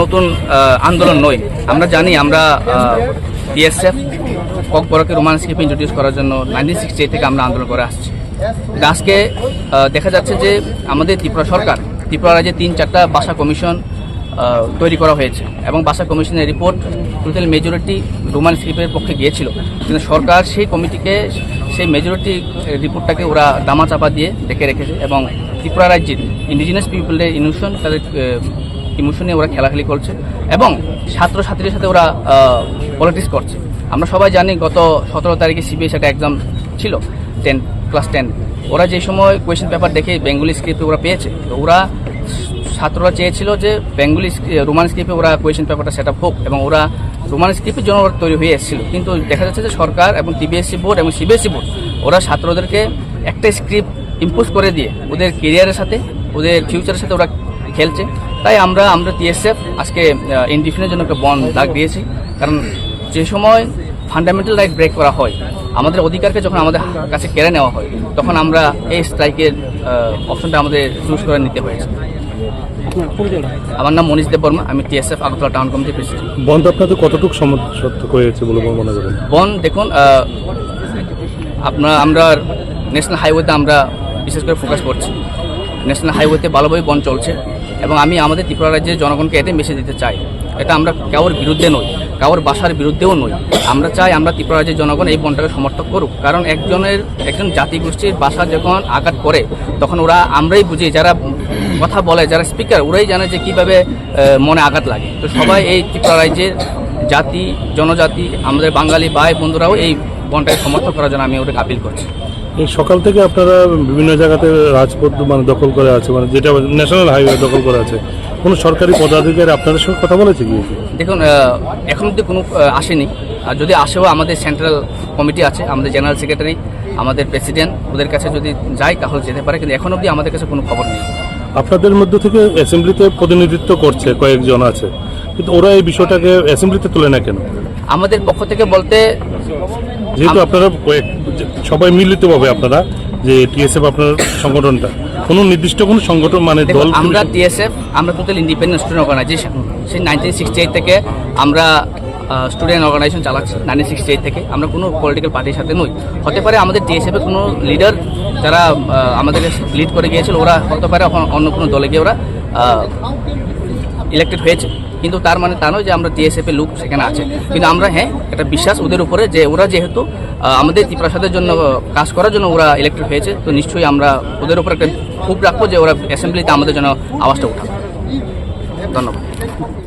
নতুন আন্দোলন নয়। আমরা জানি আমরা টিএসএফ ককবরকে রোমান স্ক্রিপ্ট ইন্ট্রোডিউস করার জন্য 1968 থেকে আমরা আন্দোলন করে আসছি। আজকে দেখা যাচ্ছে যে আমাদের ত্রিপুরা সরকার, ত্রিপুরা রাজ্যে 3-4টা ভাষা কমিশন তৈরি করা হয়েছে এবং ভাষা কমিশনের রিপোর্ট টোটাল মেজরিটি রোমান স্ক্রিপ্টের পক্ষে গিয়েছিল, কিন্তু সরকার সেই কমিটিকে, সেই মেজরিটি রিপোর্টটাকে ওরা দামাচাপা দিয়ে ডেকে রেখেছে এবং ত্রিপুরা রাজ্যের ইন্ডিজিনাস পিপলের ইমোশন, তাদের ইমোশনে ওরা খেলাখেলি করছে এবং ছাত্রছাত্রীদের সাথে ওরা পলিটিক্স করছে। আমরা সবাই জানি গত 17 তারিখে সিবিএস একটা এক্সাম ছিল, ক্লাস 10। ওরা যে সময় কোয়েশ্চেন পেপার দেখে বেঙ্গলি স্ক্রিপ্টে ওরা পেয়েছে, তো ওরা ছাত্ররা চেয়েছিল যে রোমান স্ক্রিপ্টে ওরা কোয়েশ্চেন পেপারটা সেট আপ হোক এবং ওরা রোমান স্ক্রিপ্টের জন্য ওরা তৈরি হয়ে এসেছিল। কিন্তু দেখা যাচ্ছে যে সরকার এবং টিবিএসসি বোর্ড এবং সিবিএসসি বোর্ড ওরা ছাত্রদেরকে একটা স্ক্রিপ্ট ইম্পোজ করে দিয়ে ওদের কেরিয়ারের সাথে, ওদের ফিউচারের সাথে ওরা খেলছে। তাই আমরা টিএসএফ আজকে ইনডিফিনিটের জন্য একটা বন্ধ ডাক দিয়েছি, কারণ যে সময় ফান্ডামেন্টাল রাইট ব্রেক করা হয়, আমাদের অধিকারকে যখন আমাদের কাছে কেড়ে নেওয়া হয়, তখন আমরা এই স্ট্রাইকের অপশনটা আমাদের চুজ করে নিতে হয়েছে। আমার নাম মনীষ দেববর্মা, আমি টিএসএফ আগরতলা টাউন কমিটির প্রেসিডেন্ট। বন্ধ আপনাদের কতটুকু সমর্থক হয়েছে বলে মনে করেন? বন্ধ দেখুন, আমরা ন্যাশনাল হাইওয়েতে আমরা বিশেষ করে ফোকাস করছি। ন্যাশনাল হাইওয়েতে ভালোভাবে বন্ধ চলছে এবং আমি আমাদের ত্রিপুরা রাজ্যের জনগণকে এটাই মেসেজ দিতে চাই, এটা আমরা কারোর বিরুদ্ধে নই, কারোর বাসার বিরুদ্ধেও নই। আমরা চাই আমরা ত্রিপুরা রাজ্যের জনগণ এই বনটাকে সমর্থন করুক, কারণ একজন জাতিগোষ্ঠীর বাসা যখন আঘাত করে তখন ওরা আমরাই বুঝি, যারা কথা বলে, যারা স্পিকার, ওরাই জানে যে কীভাবে মনে আঘাত লাগে। তো সবাই এই ত্রিপুরা রাজ্যের জাতি, জনজাতি, আমাদের বাঙালি ভাই বন্ধুরাও এই বনটাকে সমর্থন করার জন্য আমি ওদের আপিল করছি। এই সকাল থেকে আপনারা বিভিন্ন জায়গাতে রাজপথ দখল করে আছে, যেটা ন্যাশনাল হাইওয়ে দখল করে আছে, কোনো সরকারি পদাধিকারী আপনাদের সঙ্গে কথা বলেছে কি? দেখুন, এখন অব্দি কোনো আসেনি, আর যদি আসেও আমাদের সেন্ট্রাল কমিটি আছে, আমাদের জেনারেল সেক্রেটারি, আমাদের প্রেসিডেন্ট, ওদের কাছে যদি যায় তাহলে যেতে পারে, কিন্তু এখন অব্দি আমাদের কাছে কোনো খবর নেই। আপনাদের মধ্যে থেকে অ্যাসেম্বলিতে প্রতিনিধিত্ব করছে কয়েকজন আছে, কিন্তু ওরা এই বিষয়টাকে অ্যাসেম্বলিতে তুলে না কেন? আমাদের পক্ষ থেকে বলতে, যেহেতু আপনারা সবাই মিলিতভাবে আপনারা যে টিএসএফ আপনার সংগঠনটা কোনো নির্দিষ্ট কোনো সংগঠন মানে দল, আমরা টিএসএফ আমরা টোটাল ইন্ডিপেন্ডেন্ট স্টুডেন্ট অর্গানাইজেশন। সেই 1968 থেকে আমরা স্টুডেন্ট অর্গানাইজেশন চালাচ্ছি। 1968 থেকে আমরা কোনো পলিটিক্যাল পার্টির সাথে নই। হতে পারে আমাদের টিএসএফের কোনো লিডার যারা আমাদেরকে লিড করে গিয়েছিল, ওরা হতে পারে অন্য কোনো দলে গিয়ে ওরা ইলেক্টেড হয়েছে, কিন্তু তার মানে তা নয় যে আমরা টিএসএফের লোক সেখানে আছে। কিন্তু আমরা একটা বিশ্বাস ওদের উপরে যে ওরা যেহেতু আমাদের ত্রিপ্রাসাদের জন্য কাজ করার জন্য ওরা ইলেক্টেড হয়েছে, তো নিশ্চয়ই আমরা ওদের উপর একটা খুব রাখবো যে ওরা অ্যাসেম্বলিতে আমাদের জন্য আওয়াজটা উঠাবে। ধন্যবাদ।